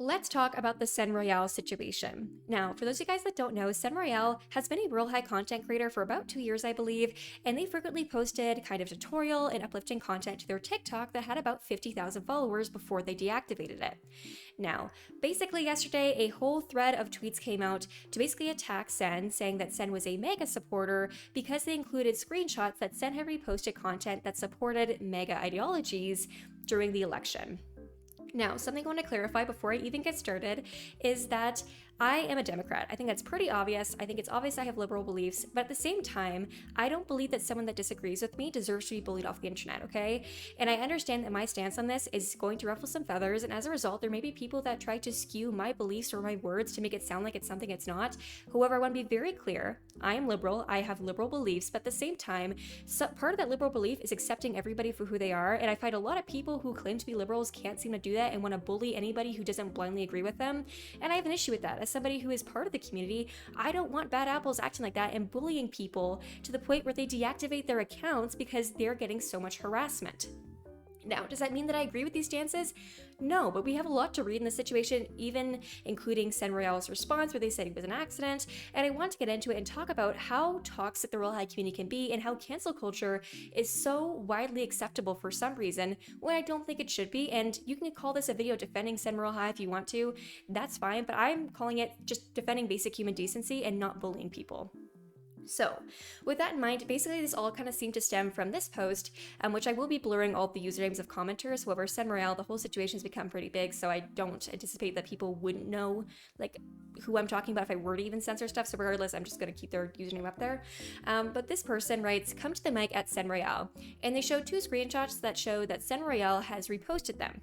Let's talk about the Sen Royale situation. Now, for those of you guys that don't know, Sen Royale has been a Royale High content creator for about 2 years, I believe, and they frequently posted kind of tutorial and uplifting content to their TikTok that had about 50,000 followers before they deactivated it. Now, basically yesterday, a whole thread of tweets came out to basically attack Sen, saying that Sen was a mega supporter because they included screenshots that Sen had reposted content that supported mega ideologies during the election. Now, something I want to clarify before I even get started is that I am a Democrat. I think that's pretty obvious. I think it's obvious I have liberal beliefs, but at the same time, I don't believe that someone that disagrees with me deserves to be bullied off the internet, okay? And I understand that my stance on this is going to ruffle some feathers, and as a result, there may be people that try to skew my beliefs or my words to make it sound like it's something it's not. However, I want to be very clear. I am liberal. I have liberal beliefs, but at the same time, part of that liberal belief is accepting everybody for who they are, and I find a lot of people who claim to be liberals can't seem to do that and want to bully anybody who doesn't blindly agree with them, and I have an issue with that. As somebody who is part of the community, I don't want bad apples acting like that and bullying people to the point where they deactivate their accounts because they're getting so much harassment. Now, does that mean that I agree with these stances? No, but we have a lot to read in the situation, even including Sen Royale's response where they said it was an accident, and I want to get into it and talk about how toxic the Royale High community can be and how cancel culture is so widely acceptable for some reason when I don't think it should be. And you can call this a video defending Sen Royale High if you want to, that's fine, but I'm calling it just defending basic human decency and not bullying people. So, with that in mind, basically this all kind of seemed to stem from this post, which I will be blurring all the usernames of commenters. However, Sen Royale, the whole situation has become pretty big, so I don't anticipate that people wouldn't know like who I'm talking about if I were to even censor stuff. So regardless, I'm just going to keep their username up there. But this person writes, "Come to the mic at Sen Royale," and they show two screenshots that show that Sen Royale has reposted them.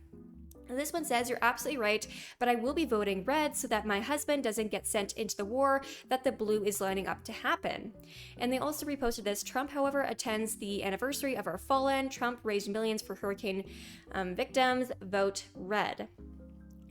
And this one says, "You're absolutely right, but I will be voting red so that my husband doesn't get sent into the war that the blue is lining up to happen." And they also reposted this. "Trump, however, attends the anniversary of our fallen. Trump raised millions for hurricane victims. Vote red."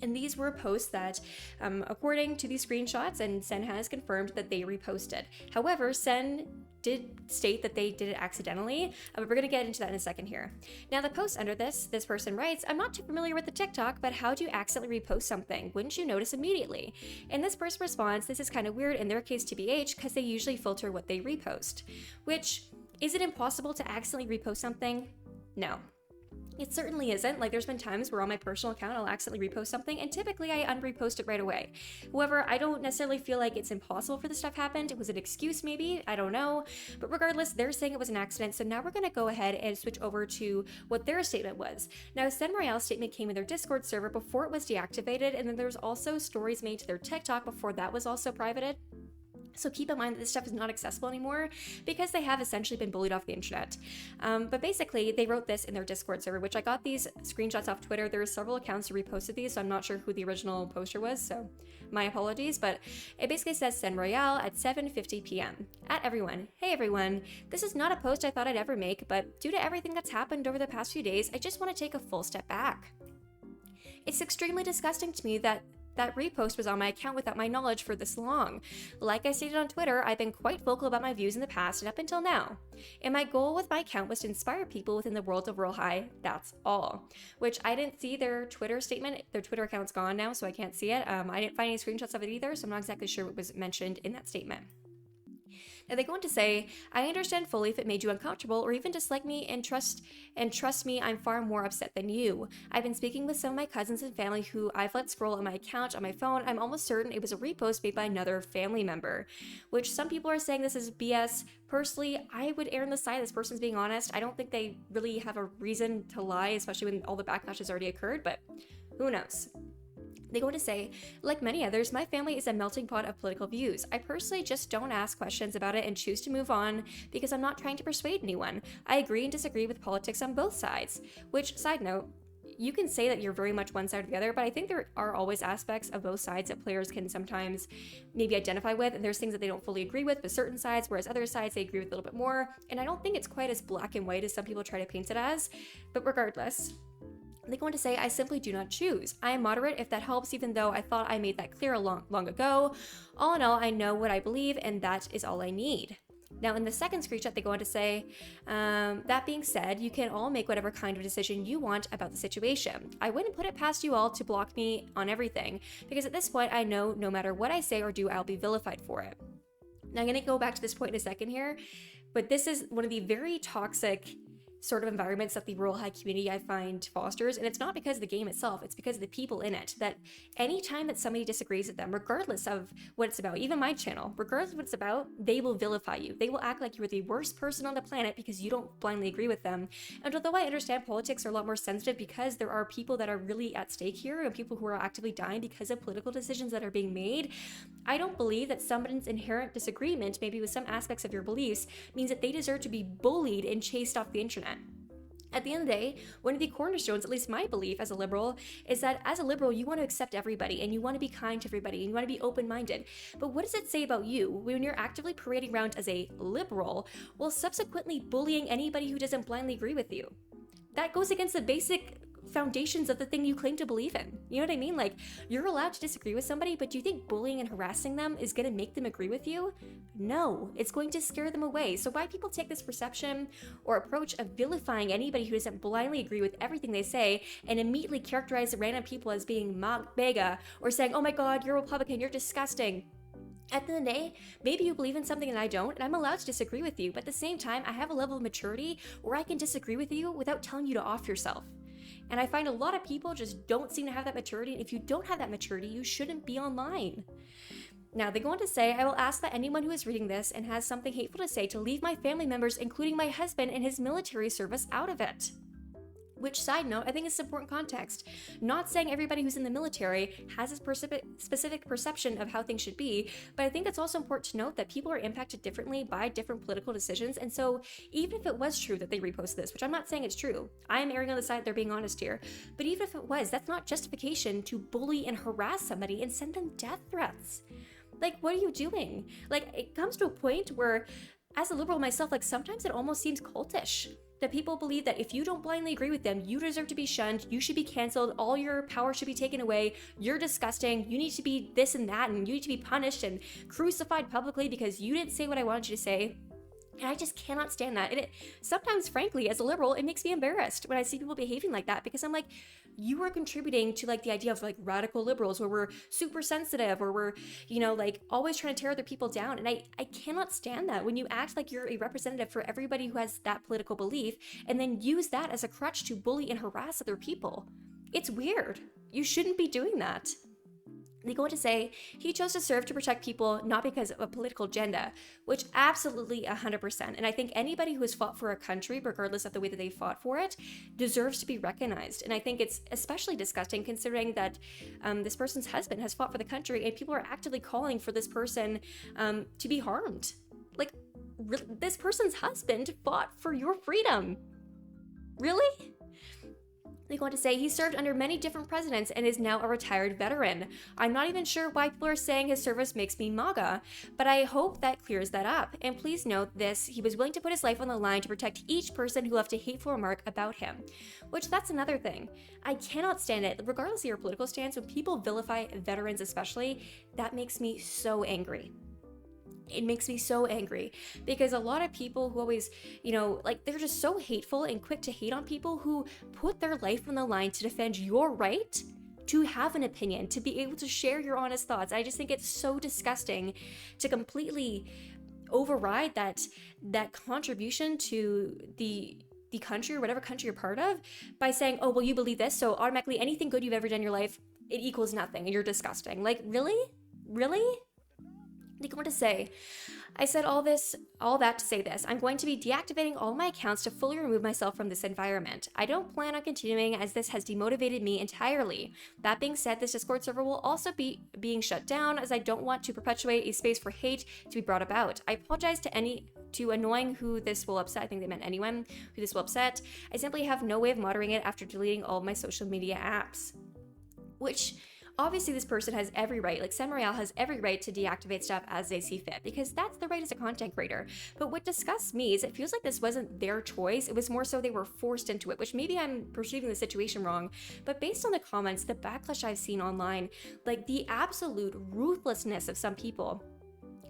And these were posts that, according to these screenshots, and Sen has confirmed that they reposted. However, Sen did state that they did it accidentally, but we're going to get into that in a second here. Now, the post under this person writes, "I'm not too familiar with the TikTok, but how do you accidentally repost something? Wouldn't you notice immediately?" And this person responds, "This is kind of weird in their case, TBH, because they usually filter what they repost." Which, is it impossible to accidentally repost something? No. It certainly isn't. Like, there's been times where on my personal account I'll accidentally repost something and typically I unrepost it right away. However, I don't necessarily feel like it's impossible for this stuff happened. Was it an excuse maybe? I don't know. But regardless, they're saying it was an accident. So now we're going to go ahead and switch over to what their statement was. Now, Sen Royale's statement came in their Discord server before it was deactivated, and then there's also stories made to their TikTok before that was also privated. So keep in mind that this stuff is not accessible anymore because they have essentially been bullied off the internet. But basically, they wrote this in their Discord server, which I got these screenshots off Twitter. There are several accounts who reposted these, so I'm not sure who the original poster was, so my apologies. But it basically says, "Sen Royale at 7:50 p.m. At everyone. Hey everyone, this is not a post I thought I'd ever make, but due to everything that's happened over the past few days, I just want to take a full step back. It's extremely disgusting to me that repost was on my account without my knowledge for this long. Like I stated on Twitter, I've been quite vocal about my views in the past and up until now. And my goal with my account was to inspire people within the world of Royale High, that's all." Which I didn't see their Twitter statement. Their Twitter account's gone now, so I can't see it. I didn't find any screenshots of it either, so I'm not exactly sure what was mentioned in that statement. Now they go on to say, "I understand fully if it made you uncomfortable or even dislike me, and trust me, I'm far more upset than you. I've been speaking with some of my cousins and family who I've let scroll on my account on my phone. I'm almost certain it was a repost made by another family member," which some people are saying this is BS. Personally, I would err on the side this person's being honest. I don't think they really have a reason to lie, especially when all the backlash has already occurred, but who knows. They go on to say, "Like many others, my family is a melting pot of political views. I personally just don't ask questions about it and choose to move on because I'm not trying to persuade anyone. I agree and disagree with politics on both sides." Which, side note, you can say that you're very much one side or the other, but I think there are always aspects of both sides that players can sometimes maybe identify with, and there's things that they don't fully agree with certain sides, whereas other sides they agree with a little bit more, and I don't think it's quite as black and white as some people try to paint it as, but regardless. They go on to say, "I simply do not choose. I am moderate if that helps, even though I thought I made that clear long ago. All in all, I know what I believe, and that is all I need." Now, in the second screenshot, they go on to say, that being said, you can all make whatever kind of decision you want about the situation. I wouldn't put it past you all to block me on everything, because at this point, I know no matter what I say or do, I'll be vilified for it. Now, I'm going to go back to this point in a second here, but this is one of the very toxic sort of environments that the Royale High community, I find, fosters. And it's not because of the game itself, it's because of the people in it. That anytime that somebody disagrees with them, regardless of what it's about, even my channel, regardless of what it's about, they will vilify you. They will act like you're the worst person on the planet because you don't blindly agree with them. And although I understand politics are a lot more sensitive because there are people that are really at stake here and people who are actively dying because of political decisions that are being made, I don't believe that someone's inherent disagreement, maybe with some aspects of your beliefs, means that they deserve to be bullied and chased off the internet. At the end of the day, one of the cornerstones, at least my belief as a liberal, is that as a liberal, you want to accept everybody and you want to be kind to everybody and you want to be open-minded. But what does it say about you when you're actively parading around as a liberal while subsequently bullying anybody who doesn't blindly agree with you? That goes against the basic foundations of the thing you claim to believe in. You know what I mean? Like, you're allowed to disagree with somebody, but do you think bullying and harassing them is going to make them agree with you? No, it's going to scare them away. So why people take this perception or approach of vilifying anybody who doesn't blindly agree with everything they say and immediately characterize random people as being MAGA or saying, oh my God, you're a Republican, you're disgusting. At the end of the day, maybe you believe in something and I don't, and I'm allowed to disagree with you, but at the same time, I have a level of maturity where I can disagree with you without telling you to off yourself. And I find a lot of people just don't seem to have that maturity, and if you don't have that maturity, you shouldn't be online. Now, they go on to say, I will ask that anyone who is reading this and has something hateful to say to leave my family members, including my husband and his military service, out of it. Which, side note, I think is important context. Not saying everybody who's in the military has a specific perception of how things should be, but I think it's also important to note that people are impacted differently by different political decisions, and so even if it was true that they reposted this, which I'm not saying it's true, I am erring on the side they're being honest here, but even if it was, that's not justification to bully and harass somebody and send them death threats. Like, what are you doing? Like, it comes to a point where, as a liberal myself, like, sometimes it almost seems cultish. That people believe that if you don't blindly agree with them, you deserve to be shunned, you should be canceled, all your power should be taken away, you're disgusting, you need to be this and that, and you need to be punished and crucified publicly because you didn't say what I wanted you to say. And I just cannot stand that. And sometimes, frankly, as a liberal, it makes me embarrassed when I see people behaving like that, because I'm like, you are contributing to like the idea of like radical liberals where we're super sensitive or we're, you know, like always trying to tear other people down. And I cannot stand that when you act like you're a representative for everybody who has that political belief and then use that as a crutch to bully and harass other people. It's weird. You shouldn't be doing that. They go on to say, he chose to serve to protect people not because of a political agenda, which absolutely 100%. And I think anybody who has fought for a country, regardless of the way that they fought for it, deserves to be recognized. And I think it's especially disgusting considering that this person's husband has fought for the country and people are actively calling for this person to be harmed. Like, this person's husband fought for your freedom. Really? They go on to say he served under many different presidents and is now a retired veteran. I'm not even sure why people are saying his service makes me MAGA, but I hope that clears that up. And please note this, he was willing to put his life on the line to protect each person who left a hateful remark about him. Which, that's another thing. I cannot stand it, regardless of your political stance, when people vilify veterans especially, that makes me so angry. It makes me so angry because a lot of people who always, you know, like they're just so hateful and quick to hate on people who put their life on the line to defend your right to have an opinion, to be able to share your honest thoughts. I just think it's so disgusting to completely override that contribution to the country or whatever country you're part of by saying, oh, well, you believe this, so automatically anything good you've ever done in your life, it equals nothing and you're disgusting. Like, really? Really? They go on to say, I said all that to say this. I'm going to be deactivating all my accounts to fully remove myself from this environment. I don't plan on continuing as this has demotivated me entirely. That being said, this Discord server will also be being shut down as I don't want to perpetuate a space for hate to be brought about. I apologize to annoying who this will upset. I think they meant anyone who this will upset. I simply have no way of moderating it after deleting all of my social media apps. Which, obviously, this person has every right, like Sen Royale has every right to deactivate stuff as they see fit, because that's the right as a content creator. But what disgusts me is it feels like this wasn't their choice, it was more so they were forced into it, which maybe I'm perceiving the situation wrong, but based on the comments, the backlash I've seen online, like the absolute ruthlessness of some people,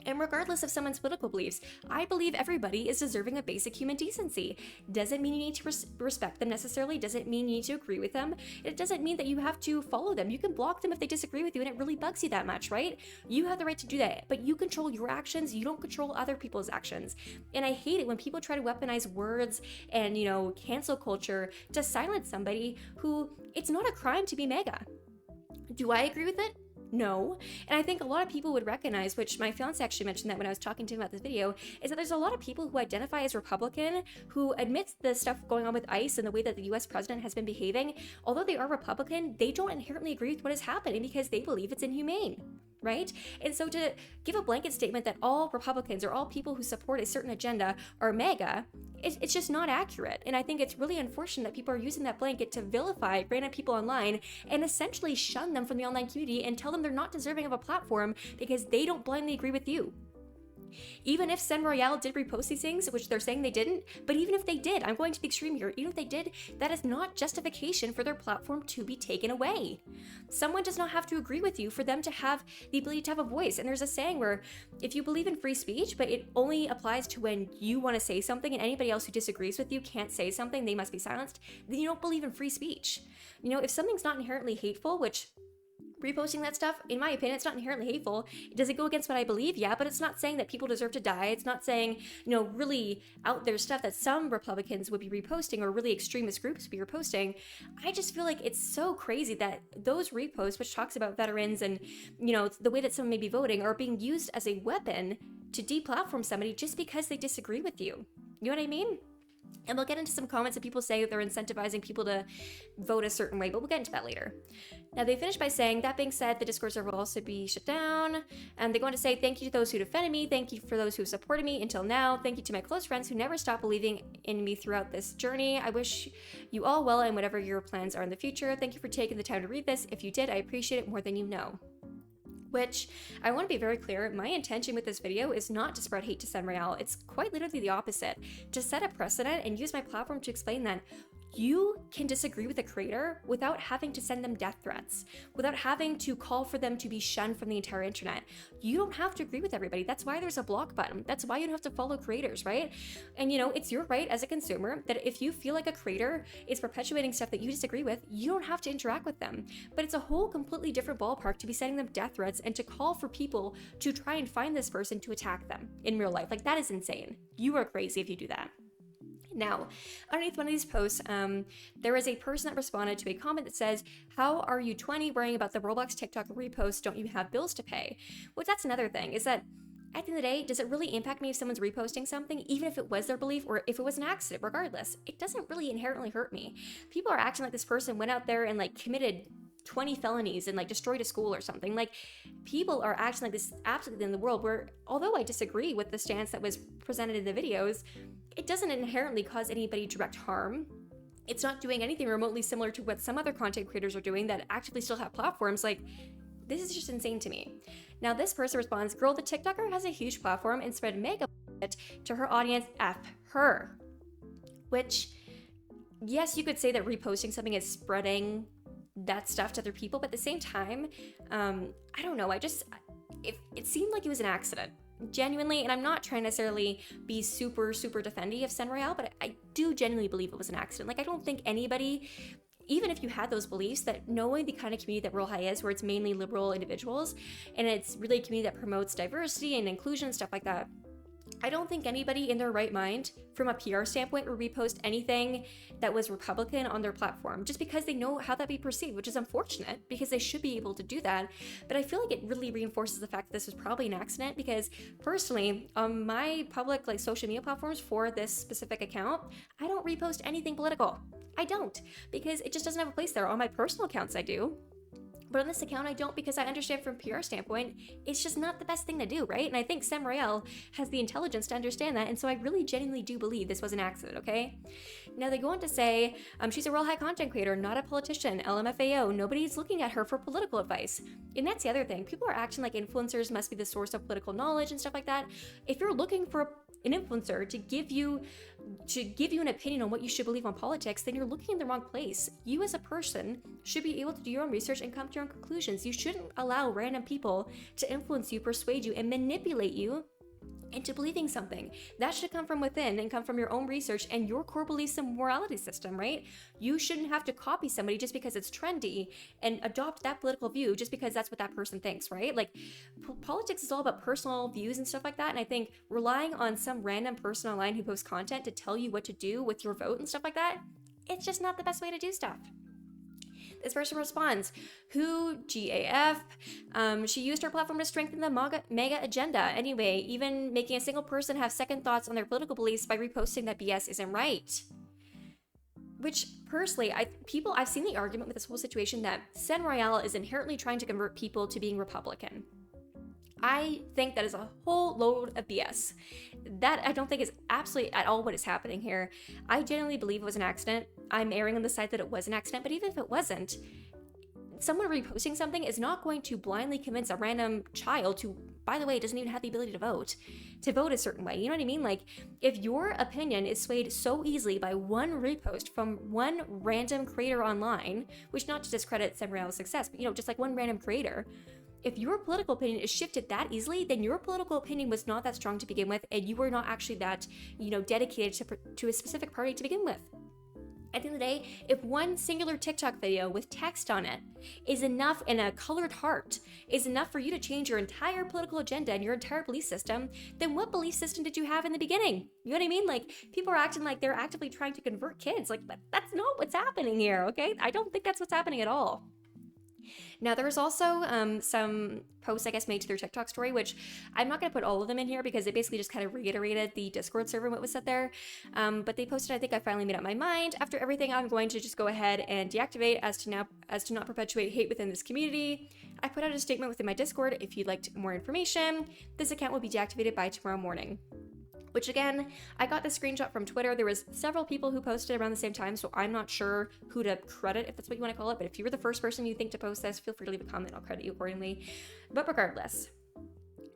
And regardless of someone's political beliefs, I believe everybody is deserving of basic human decency. Doesn't mean you need to respect them necessarily, doesn't mean you need to agree with them. It doesn't mean that you have to follow them. You can block them if they disagree with you and it really bugs you that much, right? You have the right to do that, but you control your actions, you don't control other people's actions. And I hate it when people try to weaponize words and, cancel culture to silence somebody who, it's not a crime to be MAGA. Do I agree with it? No. And I think a lot of people would recognize, which my fiance actually mentioned that when I was talking to him about this video, is that there's a lot of people who identify as Republican who admits the stuff going on with ICE and the way that the US president has been behaving. Although they are Republican, they don't inherently agree with what is happening because they believe it's inhumane, right? And so to give a blanket statement that all Republicans or all people who support a certain agenda are MAGA, it's just not accurate. And I think it's really unfortunate that people are using that blanket to vilify random people online and essentially shun them from the online community and tell them they're not deserving of a platform because they don't blindly agree with you. Even if Sen Royale did repost these things, which they're saying they didn't, but even if they did, I'm going to the extreme here, even if they did, that is not justification for their platform to be taken away. Someone does not have to agree with you for them to have the ability to have a voice. And there's a saying where if you believe in free speech, but it only applies to when you want to say something and anybody else who disagrees with you can't say something, they must be silenced, then you don't believe in free speech. If something's not inherently hateful, which reposting that stuff, in my opinion, it's not inherently hateful. Does it go against what I believe? Yeah, but it's not saying that people deserve to die. It's not saying, really out there stuff that some Republicans would be reposting or really extremist groups would be reposting. I just feel like it's so crazy that those reposts, which talks about veterans and, the way that someone may be voting, are being used as a weapon to deplatform somebody just because they disagree with you. You know what I mean? And we'll get into some comments that people say that they're incentivizing people to vote a certain way, but we'll get into that later. Now, they finish by saying, that being said, the Discord server will also be shut down. And they go on to say, thank you to those who defended me. Thank you for those who supported me until now. Thank you to my close friends who never stopped believing in me throughout this journey. I wish you all well in whatever your plans are in the future. Thank you for taking the time to read this. If you did, I appreciate it more than you know. Which, I want to be very clear, my intention with this video is not to spread hate to Sen Royale. It's quite literally the opposite. To set a precedent and use my platform to explain that you can disagree with a creator without having to send them death threats, without having to call for them to be shunned from the entire internet. You don't have to agree with everybody. That's why there's a block button. That's why you don't have to follow creators, right? And it's your right as a consumer that if you feel like a creator is perpetuating stuff that you disagree with, you don't have to interact with them. But it's a whole completely different ballpark to be sending them death threats and to call for people to try and find this person to attack them in real life. Like, that is insane. You are crazy if you do that. Now, underneath one of these posts, there is a person that responded to a comment that says, how are you 20 worrying about the Roblox TikTok repost? Don't you have bills to pay? Well, that's another thing, is that at the end of the day, does it really impact me if someone's reposting something, even if it was their belief or if it was an accident? Regardless, it doesn't really inherently hurt me. People are acting like this person went out there and committed 20 felonies and destroyed a school or something. People are acting like this absolutely in the world, where although I disagree with the stance that was presented in the videos, it doesn't inherently cause anybody direct harm. It's not doing anything remotely similar to what some other content creators are doing that actively still have platforms. This is just insane to me. Now, this person responds, girl, the TikToker has a huge platform and spread mega to her audience, F her. Which, yes, you could say that reposting something is spreading that stuff to other people, but at the same time, I don't know, it seemed like it was an accident. Genuinely, and I'm not trying to necessarily be super defendy of Sen Royale, but I do genuinely believe it was an accident. I don't think anybody, even if you had those beliefs, that knowing the kind of community that Royale High is, where it's mainly liberal individuals, and it's really a community that promotes diversity and inclusion, stuff like that, I don't think anybody in their right mind, from a PR standpoint, would repost anything that was Republican on their platform, just because they know how that'd be perceived, which is unfortunate, because they should be able to do that. But I feel like it really reinforces the fact that this was probably an accident, because personally, on my public social media platforms for this specific account, I don't repost anything political. I don't, because it just doesn't have a place there. On my personal accounts, I do. But on this account, I don't, because I understand from a PR standpoint, it's just not the best thing to do, right? And I think Sen Royale has the intelligence to understand that, and so I really genuinely do believe this was an accident, okay? Now, they go on to say, she's a Royale High content creator, not a politician, LMFAO, nobody's looking at her for political advice. And that's the other thing. People are acting like influencers must be the source of political knowledge and stuff like that. If you're looking for an influencer to give you an opinion on what you should believe on politics, then you're looking in the wrong place. You as a person should be able to do your own research and come to your own conclusions. You shouldn't allow random people to influence you, persuade you, and manipulate you into believing something. That should come from within and come from your own research and your core beliefs and morality system, right? You shouldn't have to copy somebody just because it's trendy and adopt that political view just because that's what that person thinks, right? Like, politics is all about personal views and stuff like that, and I think relying on some random person online who posts content to tell you what to do with your vote and stuff like that, it's just not the best way to do stuff. This person responds, who GAF? She used her platform to strengthen the MAGA agenda. Anyway, even making a single person have second thoughts on their political beliefs by reposting that BS isn't right. Which, personally, I've seen the argument with this whole situation that Sen Royale is inherently trying to convert people to being Republican. I think that is a whole load of BS. That I don't think is absolutely at all what is happening here. I genuinely believe it was an accident. I'm erring on the side that it was an accident, but even if it wasn't, someone reposting something is not going to blindly convince a random child who, by the way, doesn't even have the ability to vote a certain way. You know what I mean? Like, if your opinion is swayed so easily by one repost from one random creator online, which not to discredit Sen Royale's success, but just like one random creator, if your political opinion is shifted that easily, then your political opinion was not that strong to begin with, and you were not actually that, dedicated to a specific party to begin with. At the end of the day, if one singular TikTok video with text on it is enough, and a colored heart is enough for you to change your entire political agenda and your entire belief system, then what belief system did you have in the beginning? You know what I mean? Like, people are acting like they're actively trying to convert kids. Like, that's not what's happening here, okay? I don't think that's what's happening at all. Now, there's also some posts, I guess, made to their TikTok story, which I'm not going to put all of them in here because it basically just kind of reiterated the Discord server and what was said there. But they posted, I think I finally made up my mind. After everything, I'm going to just go ahead and deactivate as to not perpetuate hate within this community. I put out a statement within my Discord. If you'd like more information, this account will be deactivated by tomorrow morning. Which, again, I got the screenshot from Twitter. There was several people who posted around the same time, so I'm not sure who to credit, if that's what you want to call it. But if you were the first person you think to post this, feel free to leave a comment. I'll credit you accordingly. But regardless,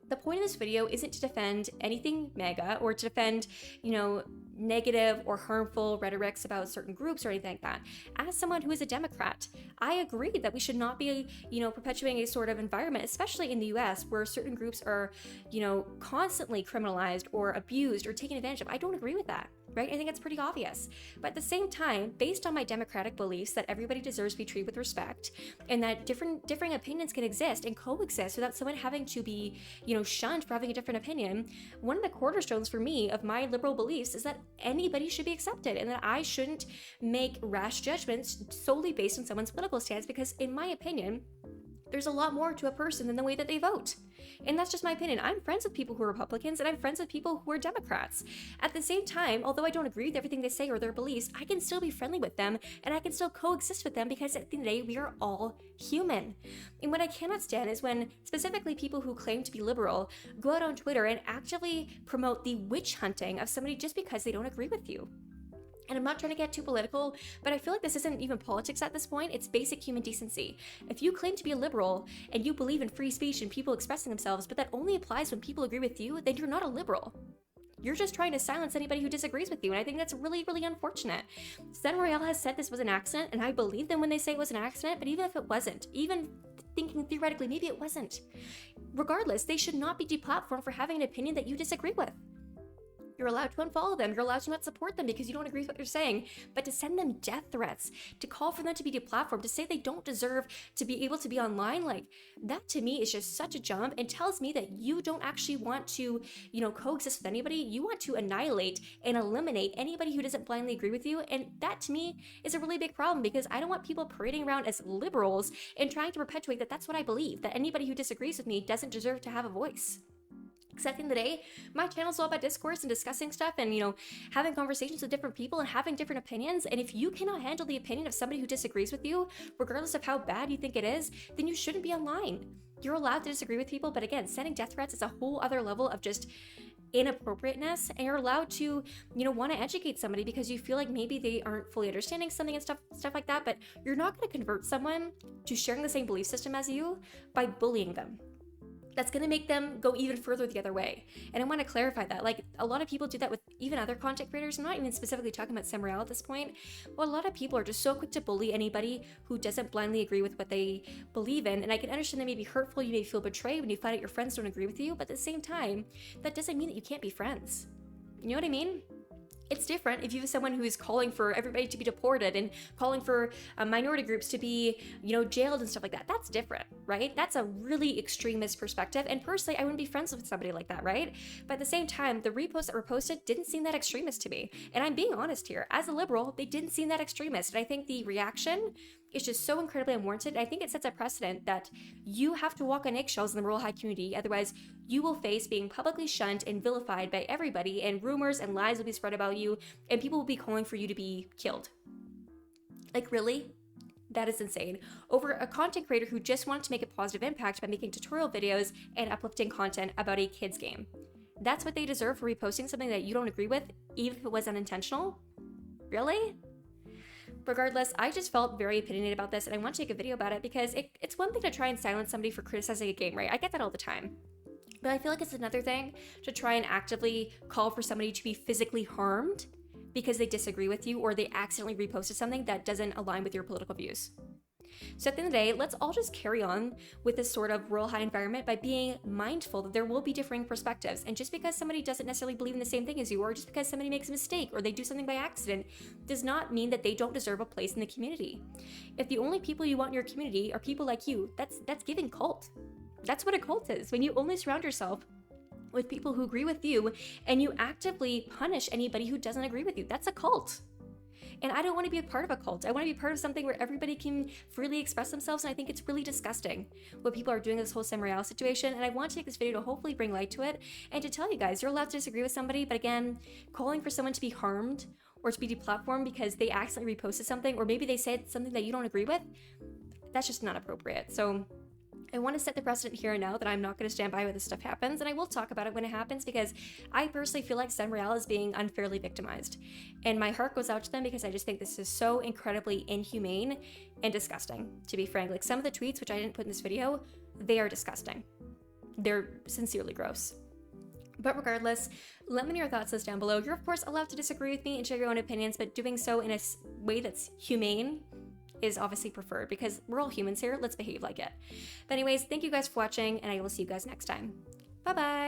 the point of this video isn't to defend anything MAGA or to defend, negative or harmful rhetorics about certain groups or anything like that. As someone who is a Democrat, I agree that we should not be, perpetuating a sort of environment, especially in the US, where certain groups are, constantly criminalized or abused or taken advantage of. I don't agree with that, right? I think it's pretty obvious. But at the same time, based on my democratic beliefs that everybody deserves to be treated with respect and that differing opinions can exist and coexist without someone having to be, shunned for having a different opinion, one of the cornerstones for me of my liberal beliefs is that anybody should be accepted and that I shouldn't make rash judgments solely based on someone's political stance, because in my opinion, there's a lot more to a person than the way that they vote. And that's just my opinion. I'm friends with people who are Republicans and I'm friends with people who are Democrats. At the same time, although I don't agree with everything they say or their beliefs, I can still be friendly with them and I can still coexist with them, because at the end of the day, we are all human. And what I cannot stand is when specifically people who claim to be liberal go out on Twitter and actively promote the witch hunting of somebody just because they don't agree with you. And I'm not trying to get too political, but I feel like this isn't even politics at this point. It's basic human decency. If you claim to be a liberal and you believe in free speech and people expressing themselves, but that only applies when people agree with you, then you're not a liberal. You're just trying to silence anybody who disagrees with you, and I think that's really, really unfortunate. Sen Royale has said this was an accident, and I believe them when they say it was an accident, but even if it wasn't, even thinking theoretically, maybe it wasn't. Regardless, they should not be deplatformed for having an opinion that you disagree with. You're allowed to unfollow them. You're allowed to not support them because you don't agree with what they're saying. But to send them death threats, to call for them to be deplatformed, to say they don't deserve to be able to be online, like, that to me is just such a jump and tells me that you don't actually want to, coexist with anybody. You want to annihilate and eliminate anybody who doesn't blindly agree with you. And that to me is a really big problem, because I don't want people parading around as liberals and trying to perpetuate that that's what I believe, that anybody who disagrees with me doesn't deserve to have a voice. Because at the end of the day, my channel is all about discourse and discussing stuff and, having conversations with different people and having different opinions. And if you cannot handle the opinion of somebody who disagrees with you, regardless of how bad you think it is, then you shouldn't be online. You're allowed to disagree with people, but again, sending death threats is a whole other level of just inappropriateness, and you're allowed to, want to educate somebody because you feel like maybe they aren't fully understanding something and stuff like that, but you're not going to convert someone to sharing the same belief system as you by bullying them. that's going to make them go even further the other way. And I want to clarify that. Like, a lot of people do that with even other content creators. I'm not even specifically talking about Sen Royale at this point. But a lot of people are just so quick to bully anybody who doesn't blindly agree with what they believe in. And I can understand that may be hurtful. You may feel betrayed when you find out your friends don't agree with you. But at the same time, that doesn't mean that you can't be friends. You know what I mean? It's different if you have someone who is calling for everybody to be deported and calling for minority groups to be, jailed and stuff like that. That's different, right? That's a really extremist perspective. And personally, I wouldn't be friends with somebody like that, right? But at the same time, the reposts that were posted didn't seem that extremist to me. And I'm being honest here. As a liberal, they didn't seem that extremist. And I think the reaction is just so incredibly unwarranted. I think it sets a precedent that you have to walk on eggshells in the Royale High community. Otherwise, you will face being publicly shunned and vilified by everybody, and rumors and lies will be spread about you, and people will be calling for you to be killed. Like, really? That is insane. Over a content creator who just wanted to make a positive impact by making tutorial videos and uplifting content about a kid's game. That's what they deserve for reposting something that you don't agree with, even if it was unintentional? Really? Regardless, I just felt very opinionated about this, and I want to make a video about it because it's one thing to try and silence somebody for criticizing a game, right? I get that all the time. But I feel like it's another thing to try and actively call for somebody to be physically harmed because they disagree with you or they accidentally reposted something that doesn't align with your political views. So at the end of the day, let's all just carry on with this sort of Royale High environment by being mindful that there will be differing perspectives. And just because somebody doesn't necessarily believe in the same thing as you, or just because somebody makes a mistake or they do something by accident, does not mean that they don't deserve a place in the community. If the only people you want in your community are people like you, that's giving cult. That's what a cult is. When you only surround yourself with people who agree with you and you actively punish anybody who doesn't agree with you, that's a cult. And I don't want to be a part of a cult. I want to be part of something where everybody can freely express themselves, and I think it's really disgusting what people are doing in this whole Sen Royale situation, and I want to take this video to hopefully bring light to it and to tell you guys, you're allowed to disagree with somebody, but again, calling for someone to be harmed or to be deplatformed because they accidentally reposted something, or maybe they said something that you don't agree with, that's just not appropriate. So I want to set the precedent here and now that I'm not going to stand by when this stuff happens, and I will talk about it when it happens because I personally feel like Sen Royale is being unfairly victimized. And my heart goes out to them because I just think this is so incredibly inhumane and disgusting, to be frank. Like, some of the tweets, which I didn't put in this video, they are disgusting. They're sincerely gross. But regardless, let me know your thoughts down below. You're, of course, allowed to disagree with me and share your own opinions, but doing so in a way that's humane is obviously preferred because we're all humans here. Let's behave like it. But anyways, thank you guys for watching, and I will see you guys next time. Bye-bye.